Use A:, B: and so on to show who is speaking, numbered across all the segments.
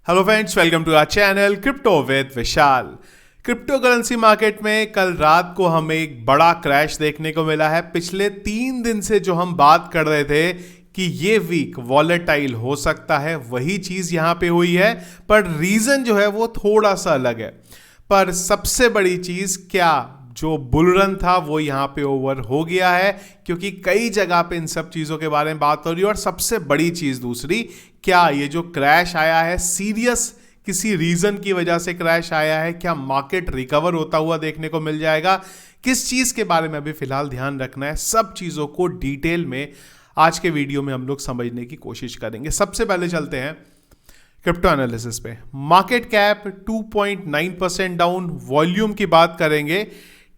A: Hello friends, welcome to our channel crypto with Vishal. Crypto currency market में कल रात को हमें एक बड़ा क्रैश देखने को मिला है। पिछले 3 दिन से जो हम बात कर रहे थे कि ये वीक वॉलेटाइल हो सकता है, वही चीज़ यहाँ पे हुई है, पर रीज़न जो है वो थोड़ा सा अलग है। पर सबसे बड़ी चीज़ क्या, जो बुल रन था वो यहाँ पे ओवर हो गया है, क्योंकि कई जगह पे इन सब चीज़ों के बारे में बात हो रही है। और सबसे बड़ी चीज़ दूसरी, क्या ये जो क्रैश आया है सीरियस किसी रीज़न की वजह से क्रैश आया है? क्या मार्केट रिकवर होता हुआ देखने को मिल जाएगा? किस चीज़ के बारे में अभी फिलहाल ध्यान रखना है, सब चीज़ों को डिटेल में आज के वीडियो में हम लोग समझने की कोशिश करेंगे। सबसे पहले चलते हैं क्रिप्टो एनालिसिस पे। मार्केट कैप 2.9% डाउन, वॉल्यूम की बात करेंगे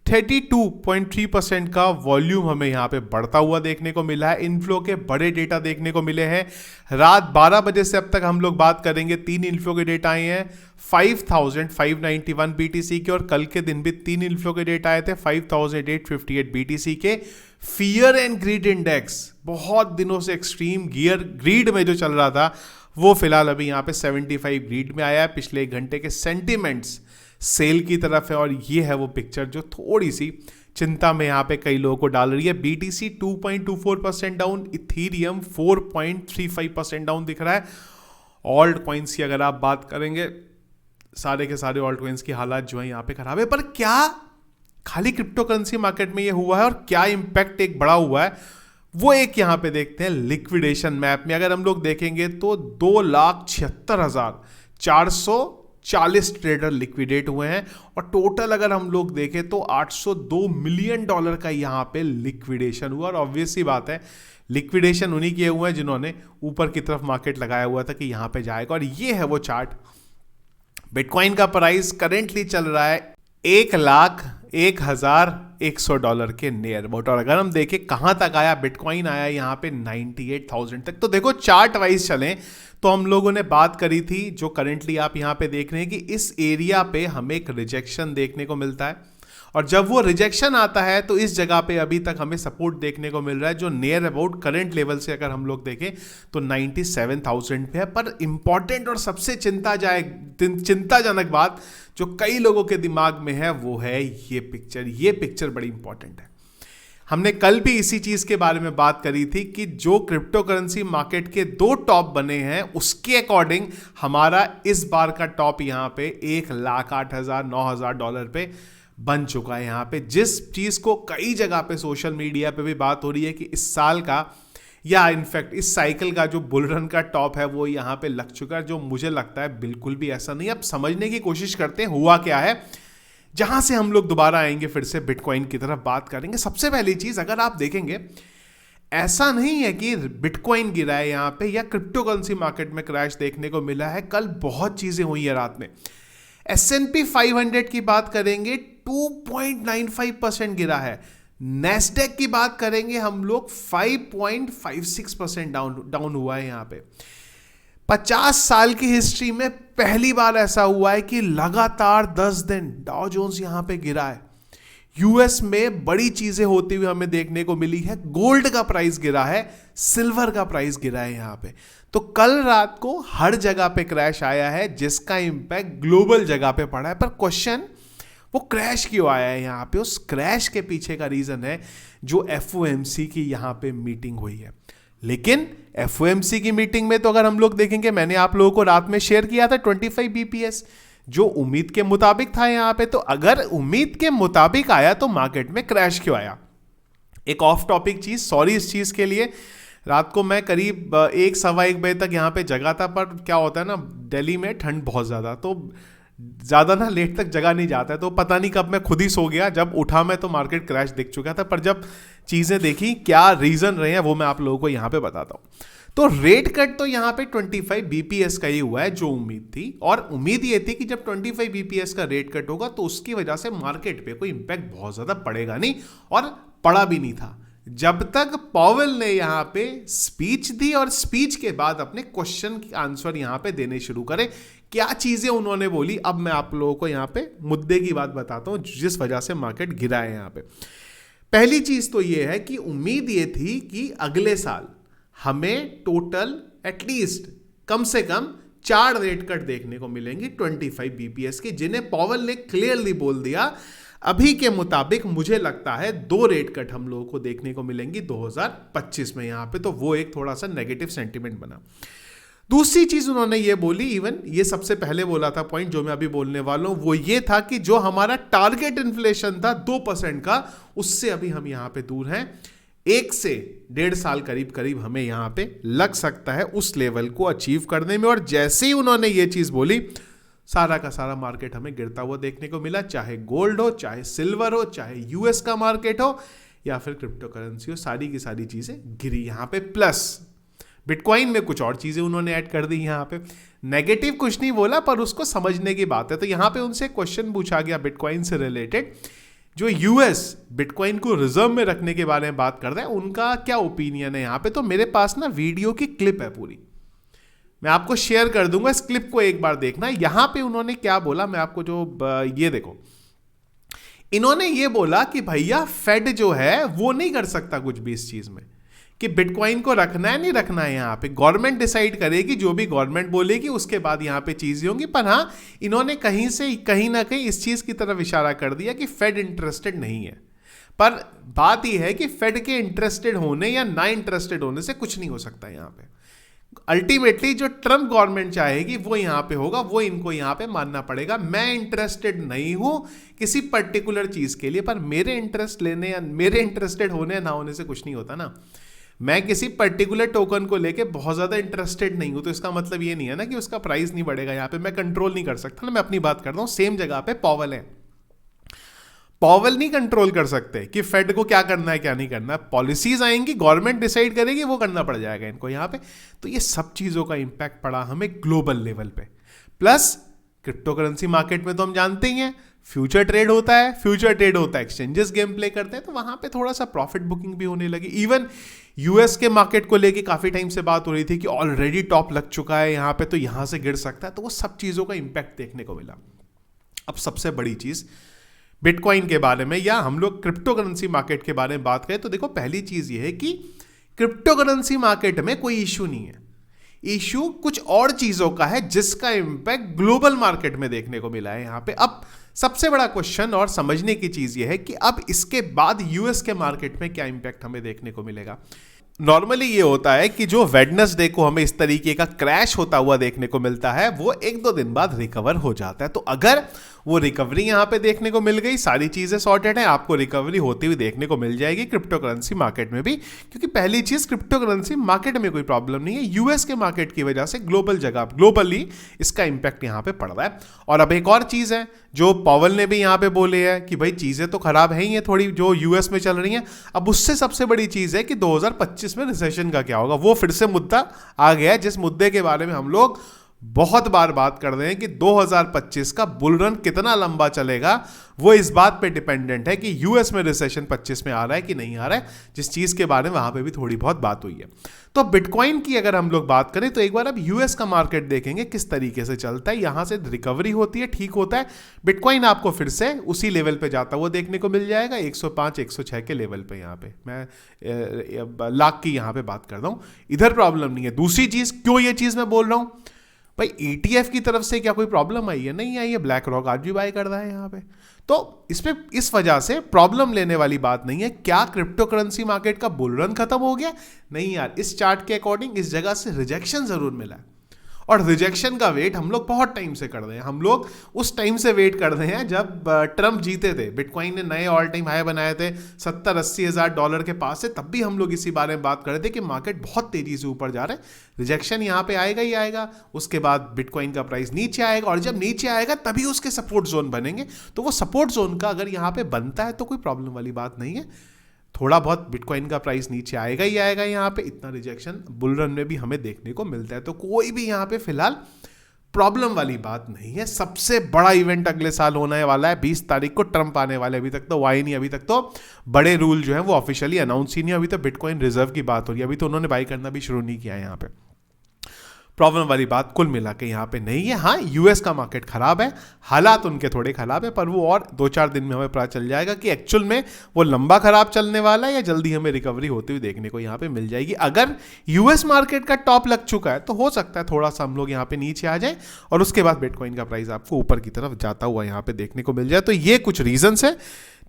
A: 32.3% का वॉल्यूम हमें यहाँ पे बढ़ता हुआ देखने को मिला है। इनफ्लो के बड़े डेटा देखने को मिले हैं। रात 12 बजे से अब तक हम लोग बात करेंगे, 3 इनफ्लो के डेटा आए हैं 5591 बीटीसी के, और कल के दिन भी 3 इनफ्लो के डेटा आए थे 5858 बीटीसी के। फियर एंड ग्रीड इंडेक्स बहुत दिनों से एक्सट्रीम ग्रीड में जो चल रहा था वो फिलहाल अभी यहाँ पे 75 ग्रीड में आया है। पिछले 1 घंटे के सेंटिमेंट्स सेल की तरफ है, और ये है वो पिक्चर जो थोड़ी सी चिंता में यहाँ पे कई लोगों को डाल रही है। बीटीसी 2.24% डाउन, इथीरियम 4.35% डाउन दिख रहा है। ऑल्ट कॉइन्स की अगर आप बात करेंगे, सारे के सारे ऑल्ट कॉइन्स की हालात जो है यहाँ पे खराब है। पर क्या खाली क्रिप्टो करेंसी मार्केट में ये हुआ है, और क्या इंपैक्ट एक बड़ा हुआ है, वो एक यहाँ पे देखते हैं। लिक्विडेशन मैप में अगर हम लोग देखेंगे तो 2,76,440 ट्रेडर लिक्विडेट हुए हैं, और टोटल अगर हम लोग देखें तो $802 मिलियन का यहाँ पे लिक्विडेशन हुआ। और ऑब्वियस सी बात है, लिक्विडेशन उन्हीं किए हुए हैं जिन्होंने ऊपर की तरफ मार्केट लगाया हुआ था कि यहाँ पे जाएगा। और ये है वो चार्ट। बिटकॉइन का प्राइस करेंटली चल रहा है $1,01,100 के नियर अबाउट। और अगर हम देखें कहां तक आया, बिटकॉइन आया यहां पे 98,000 तक। तो देखो चार्ट वाइज चलें तो हम लोगों ने बात करी थी, जो करेंटली आप यहां पे देख रहे हैं कि इस एरिया पे हमें एक रिजेक्शन देखने को मिलता है, और जब वो रिजेक्शन आता है तो इस जगह पे अभी तक हमें सपोर्ट देखने को मिल रहा है, जो नियर अबाउट करंट लेवल से अगर हम लोग देखें तो 97,000 पे है। पर इंपॉर्टेंट और सबसे चिंताजनक बात जो कई लोगों के दिमाग में है वो है ये पिक्चर। ये पिक्चर बड़ी इंपॉर्टेंट है। हमने कल भी इसी चीज के बारे में बात करी थी कि जो क्रिप्टो करेंसी मार्केट के 2 टॉप बने हैं, उसके अकॉर्डिंग हमारा इस बार का टॉप यहाँ पे $1,08,000-9,000 पे बन चुका है। यहाँ पे जिस चीज को कई जगह पे सोशल मीडिया पे भी बात हो रही है कि इस साल का या इनफैक्ट इस साइकिल का जो बुल रन का टॉप है वो यहाँ पे लग चुका है, जो मुझे लगता है बिल्कुल भी ऐसा नहीं। अब समझने की कोशिश करते हैं हुआ क्या है, जहां से हम लोग दोबारा आएंगे, फिर से बिटकॉइन की तरफ बात करेंगे। सबसे पहली चीज, अगर आप देखेंगे ऐसा नहीं है कि बिटकॉइन गिरा है यहाँ पे या क्रिप्टो करेंसी मार्केट में क्रैश देखने को मिला है। कल बहुत चीजें हुई है रात में। S&P 500 की बात करेंगे 2.95% गिरा है। नेस्डेक की बात करेंगे हम लोग 5.56% डाउन हुआ है। यहाँ पे 50 साल की हिस्ट्री में पहली बार ऐसा हुआ है कि लगातार 10 दिन डाउ जोन्स यहाँ पे गिरा है। यूएस में बड़ी चीजें होती हुई हमें देखने को मिली है। गोल्ड का प्राइस गिरा है, सिल्वर का प्राइस गिरा है यहाँ पे। तो कल रात को हर जगह पे क्रैश आया है, जिसका इंपैक्ट ग्लोबल जगह पे पड़ा है। पर क्वेश्चन, वो क्रैश क्यों आया है यहाँ पे? उस क्रैश के पीछे का रीजन है जो FOMC की यहाँ पे मीटिंग हुई है। लेकिन FOMC की मीटिंग में तो अगर हम लोग देखेंगे, मैंने आप लोगों को रात में शेयर किया था 25 BPS, जो उम्मीद के मुताबिक था यहाँ पे। तो अगर उम्मीद के मुताबिक आया तो मार्केट में क्रैश क्यों आया? एक ऑफ टॉपिक चीज, सॉरी इस चीज के लिए। रात को मैं करीब 1-1:15 बजे तक यहाँ पे जगा था, पर क्या होता है ना, दिल्ली में ठंड बहुत ज़्यादा, तो ज़्यादा ना लेट तक जगा नहीं जाता है। तो पता नहीं कब मैं खुद ही सो गया, जब उठा मैं तो मार्केट क्रैश दिख चुका था। पर जब चीज़ें देखी, क्या रीज़न रहे हैं, वो मैं आप लोगों को यहाँ पे बताता हूँ। तो रेट कट तो यहाँ पे 25 BPS का ही हुआ है, जो उम्मीद थी। और उम्मीद ये थी कि जब 25 BPS का रेट कट होगा तो उसकी वजह से मार्केट पे कोई इंपैक्ट बहुत ज़्यादा पड़ेगा नहीं, और पड़ा भी नहीं था जब तक पॉवेल ने यहाँ पे स्पीच दी, और स्पीच के बाद अपने क्वेश्चन की आंसर यहाँ पे देने शुरू करे। क्या चीजें उन्होंने बोली, अब मैं आप लोगों को यहाँ पे मुद्दे की बात बताता हूँ जिस वजह से मार्केट गिरा है यहाँ पे। पहली चीज तो ये है कि उम्मीद ये थी कि अगले साल हमें टोटल एटलीस्ट कम से कम 4 रेट कट देखने को मिलेंगी 25 बीपीएस की, जिन्हें पॉवेल ने क्लियरली बोल दिया अभी के मुताबिक मुझे लगता है 2 रेट कट हम लोगों को देखने को मिलेंगी 2025 में यहां पे। तो वो एक थोड़ा सा नेगेटिव सेंटिमेंट बना। दूसरी चीज उन्होंने ये बोली, इवन ये सबसे पहले बोला था पॉइंट जो मैं अभी बोलने वाला हूं, वो ये था कि जो हमारा टारगेट इन्फ्लेशन था 2% का, उससे अभी हम यहां पे दूर हैं। 1 से 1.5 साल करीब करीब हमें यहां पे लग सकता है उस लेवल को अचीव करने में। और जैसे ही उन्होंने ये चीज बोली, सारा का सारा मार्केट हमें गिरता हुआ देखने को मिला, चाहे गोल्ड हो, चाहे सिल्वर हो, चाहे यूएस का मार्केट हो, या फिर क्रिप्टो करेंसी हो, सारी की सारी चीजें गिरी यहां पे। प्लस बिटकॉइन में कुछ और चीजें उन्होंने ऐड कर दी यहां पे। नेगेटिव कुछ नहीं बोला, पर उसको समझने की बात है। तो यहां पे उनसे क्वेश्चन पूछा गया बिटकॉइन से रिलेटेड, जो यूएस बिटकॉइन को रिजर्व में रखने के बारे में बात कर रहे हैं, उनका क्या ओपिनियन है यहां पे। तो मेरे पास ना वीडियो की क्लिप है पूरी, मैं आपको शेयर कर दूंगा, इस क्लिप को एक बार देखना। यहां पे उन्होंने क्या बोला, मैं आपको जो ये देखो, इन्होंने ये बोला कि भैया फेड जो है वो नहीं कर सकता कुछ भी इस चीज में, कि बिटकॉइन को रखना है नहीं रखना है। यहां पे गवर्नमेंट डिसाइड करेगी, जो भी गवर्नमेंट बोलेगी उसके बाद यहां पे चीजें होंगी। पर हां, इन्होंने कहीं से कहीं ना कहीं इस चीज की तरफ इशारा कर दिया कि फेड इंटरेस्टेड नहीं है। पर बात यह है कि फेड के इंटरेस्टेड होने या ना इंटरेस्टेड होने से कुछ नहीं हो सकता यहां पे। अल्टीमेटली जो ट्रम्प गवर्नमेंट चाहेगी वो यहां पे होगा, वो इनको यहां पे मानना पड़ेगा। मैं इंटरेस्टेड नहीं हूं किसी पर्टिकुलर चीज के लिए, पर मेरे इंटरेस्ट लेने या मेरे इंटरेस्टेड होने या ना होने से कुछ नहीं होता ना। मैं किसी पर्टिकुलर टोकन को लेके बहुत ज्यादा इंटरेस्टेड नहीं हूं, तो इसका मतलब ये नहीं है ना कि उसका प्राइस नहीं बढ़ेगा। यहां पे मैं कंट्रोल नहीं कर सकता ना, मैं अपनी बात करता हूं। सेम जगह पे पॉवेल है, पॉवेल नहीं कंट्रोल कर सकते कि फेड को क्या करना है क्या नहीं करना है। पॉलिसीज आएंगी, गवर्नमेंट डिसाइड करेगी, वो करना पड़ जाएगा इनको यहां पे। तो ये सब चीजों का इंपैक्ट पड़ा हमें ग्लोबल लेवल पे। प्लस क्रिप्टो करेंसी मार्केट में तो हम जानते ही हैं फ्यूचर ट्रेड होता है, फ्यूचर ट्रेड होता है, एक्सचेंजेस गेम प्ले करते हैं, तो वहां पे थोड़ा सा प्रॉफिट बुकिंग भी होने लगी। इवन यूएस के मार्केट को लेके काफी टाइम से बात हो रही थी कि ऑलरेडी टॉप लग चुका है यहां पे, तो यहां से गिर सकता है। तो वो सब चीजों का इंपैक्ट देखने को मिला। अब सबसे बड़ी चीज बिटकॉइन के बारे में, या हम लोग क्रिप्टो करेंसी मार्केट के बारे में बात करें, तो देखो पहली चीज ये है कि क्रिप्टो करेंसी मार्केट में कोई इश्यू नहीं है। इश्यू कुछ और चीजों का है जिसका इंपैक्ट ग्लोबल मार्केट में देखने को मिला है यहां पे। अब सबसे बड़ा क्वेश्चन और समझने की चीज यह है कि अब इसके बाद यूएस के मार्केट में क्या इंपैक्ट हमें देखने को मिलेगा। नॉर्मली ये होता है कि जो वेडनेसडे को हमें इस तरीके का क्रैश होता हुआ देखने को मिलता है, वो 1-2 दिन बाद रिकवर हो जाता है। तो अगर वो रिकवरी यहां पे देखने को मिल गई, सारी चीजें सॉर्टेड हैं, आपको रिकवरी होती हुई देखने को मिल जाएगी क्रिप्टो करेंसी मार्केट में भी। क्योंकि पहली चीज, क्रिप्टो करेंसी मार्केट में कोई प्रॉब्लम नहीं है, यूएस के मार्केट की वजह से ग्लोबली इसका इंपैक्ट यहां पे पड़ रहा है। और अब एक और चीज है जो पॉवेल ने भी यहां पे बोले है कि भाई चीजें तो खराब है ही है थोड़ी जो यूएस में चल रही हैं। अब उससे सबसे बड़ी चीज है कि 2025 में रिसेशन का क्या होगा। वो फिर से मुद्दा आ गया है, जिस मुद्दे के बारे में हम लोग बहुत बार बात कर रहे हैं कि 2025 का बुल रन कितना लंबा चलेगा, वो इस बात पे डिपेंडेंट है कि यूएस में रिसेशन 25 में आ रहा है कि नहीं आ रहा है, जिस चीज के बारे में वहां पे भी थोड़ी बहुत बात हुई है। तो बिटकॉइन की अगर हम लोग बात करें तो एक बार अब यूएस का मार्केट देखेंगे किस तरीके से चलता है। यहां से रिकवरी होती है, ठीक होता है, बिटकॉइन आपको फिर से उसी लेवल पे जाता हुआ देखने को मिल जाएगा, 105-106 के लेवल पे। यहां पे मैं लाख की यहां पे बात कर रहा हूं, इधर प्रॉब्लम नहीं है। दूसरी चीज, क्यों ये चीज मैं बोल रहा हूं भाई, ETF की तरफ से क्या कोई प्रॉब्लम आई है? नहीं आई है। ब्लैक रॉक आज भी बाय कर रहा है यहां पे। तो इसमें इस वजह से प्रॉब्लम लेने वाली बात नहीं है। क्या क्रिप्टो करेंसी मार्केट का बुल रन खत्म हो गया? नहीं यार, इस चार्ट के अकॉर्डिंग इस जगह से रिजेक्शन जरूर मिला है, और रिजेक्शन का वेट हम लोग बहुत टाइम से कर रहे हैं। हम लोग उस टाइम से वेट कर रहे हैं जब ट्रम्प जीते थे, बिटकॉइन ने नए ऑल टाइम हाई बनाए थे, 70-80 हज़ार डॉलर के पास से, तब भी हम लोग इसी बारे में बात कर रहे थे कि मार्केट बहुत तेजी से ऊपर जा रहा है, रिजेक्शन यहाँ पे आएगा ही आएगा, उसके बाद बिटकॉइन का प्राइस नीचे आएगा, और जब नीचे आएगा तभी उसके सपोर्ट जोन बनेंगे। तो वो सपोर्ट जोन का अगर यहाँ पे बनता है तो कोई प्रॉब्लम वाली बात नहीं है। थोड़ा बहुत बिटकॉइन का प्राइस नीचे आएगा ही आएगा, यहाँ पे इतना रिजेक्शन बुल रन में भी हमें देखने को मिलता है। तो कोई भी यहाँ पे फिलहाल प्रॉब्लम वाली बात नहीं है। सबसे बड़ा इवेंट अगले साल होने वाला है, 20 तारीख को ट्रम्प आने वाले। अभी तक तो वाई नहीं, अभी तक तो बड़े रूल जो है वो ऑफिशियली अनाउंस ही नहीं। अभी तो बिटकॉइन रिजर्व की बात हो रही है, अभी तो उन्होंने बाई करना भी शुरू नहीं किया है यहाँ पे। प्रॉब्लम वाली बात कुल मिला के यहाँ पे नहीं है। हाँ, यूएस का मार्केट खराब है, हालात उनके थोड़े खराब है, पर वो और 2-4 दिन में हमें पता चल जाएगा कि एक्चुअल में वो लंबा खराब चलने वाला है या जल्दी हमें रिकवरी होती हुई देखने को यहाँ पे मिल जाएगी। अगर यूएस मार्केट का टॉप लग चुका है तो हो सकता है थोड़ा सा हम लोग यहाँ पे नीचे आ जाए और उसके बाद बिटकॉइन का प्राइस आपको ऊपर की तरफ जाता हुआ यहाँ पे देखने को मिल जाए। तो ये कुछ रीजंस है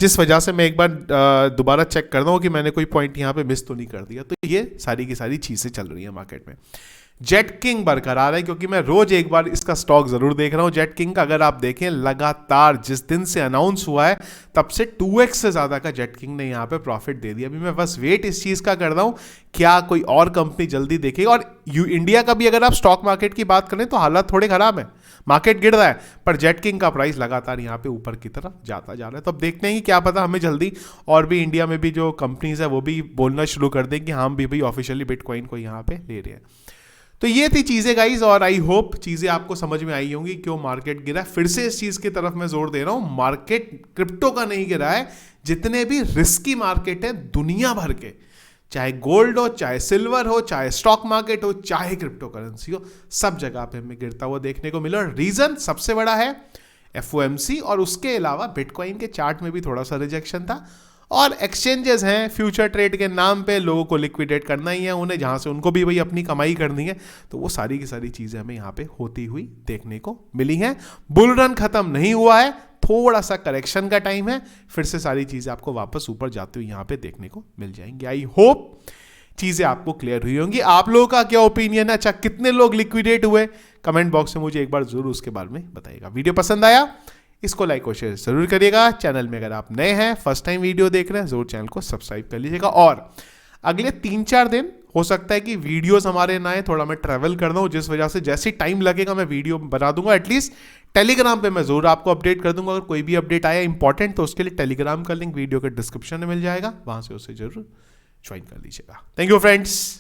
A: जिस वजह से मैं एक बार दोबारा चेक करता हूँ कि मैंने कोई पॉइंट यहाँ पे मिस तो नहीं कर दिया। तो ये सारी की सारी चीज़ें चल रही है मार्केट में। जेट किंग बरकरार है, क्योंकि मैं रोज एक बार इसका स्टॉक जरूर देख रहा हूं। जेट किंग का अगर आप देखें, लगातार जिस दिन से अनाउंस हुआ है तब से 2x से ज्यादा का जेट किंग ने यहां पे प्रॉफिट दे दिया। अभी मैं बस वेट इस चीज का कर रहा हूं, क्या कोई और कंपनी जल्दी देखेगी। और इंडिया का भी अगर आप स्टॉक मार्केट की बात करें तो हालात थोड़े खराब है, मार्केट गिर रहा है, पर जेट किंग का प्राइस लगातार यहाँ पे ऊपर की तरफ जाता जा रहा है। तो अब देखते हैं कि क्या पता हमें जल्दी और भी इंडिया में भी जो कंपनीज है वो भी बोलना शुरू कर दें कि हम भी भाई ऑफिशियली बिटकॉइन को यहाँ पे ले रहे हैं। तो ये थी चीजें गाइज, और आई होप चीजें आपको समझ में आई होंगी क्यों मार्केट गिरा। फिर से इस चीज की तरफ मैं जोर दे रहा हूं, मार्केट क्रिप्टो का नहीं गिरा है, जितने भी रिस्की मार्केट है दुनिया भर के, चाहे गोल्ड हो, चाहे सिल्वर हो, चाहे स्टॉक मार्केट हो, चाहे क्रिप्टो करेंसी हो, सब जगह पे हमें गिरता हुआ देखने को मिला। रीजन सबसे बड़ा है FOMC, और उसके अलावा बिटकॉइन के चार्ट में भी थोड़ा सा रिजेक्शन था। और एक्सचेंजेस हैं, फ्यूचर ट्रेड के नाम पे लोगों को लिक्विडेट करना ही है उन्हें, जहां से उनको भी भाई अपनी कमाई करनी है। तो वो सारी की सारी चीजें हमें यहाँ पे होती हुई देखने को मिली हैं। बुल रन खत्म नहीं हुआ है, थोड़ा सा करेक्शन का टाइम है, फिर से सारी चीजें आपको वापस ऊपर जाते हुए यहाँ पे देखने को मिल जाएंगी। आई होप चीजें आपको क्लियर हुई होंगी। आप लोगों का क्या ओपिनियन है? अच्छा, कितने लोग लिक्विडेट हुए? कमेंट बॉक्स में मुझे एक बार जरूर उसके बारे में बताइएगा। वीडियो पसंद आया इसको लाइक और शेयर जरूर करिएगा। चैनल में अगर आप नए हैं, फर्स्ट टाइम वीडियो देख रहे हैं, जरूर चैनल को सब्सक्राइब कर लीजिएगा। और अगले 3-4 दिन हो सकता है कि वीडियोस हमारे ना आए, थोड़ा मैं ट्रैवल कर रहा हूं, जिस वजह से जैसे टाइम लगेगा मैं वीडियो बना दूंगा। एटलीस्ट टेलीग्राम पे मैं जरूर आपको अपडेट कर दूंगा। अगर कोई भी अपडेट आया इंपॉर्टेंट तो उसके लिए टेलीग्राम का लिंक वीडियो के डिस्क्रिप्शन में मिल जाएगा, वहां से उसे जरूर ज्वाइन कर लीजिएगा। Thank you friends.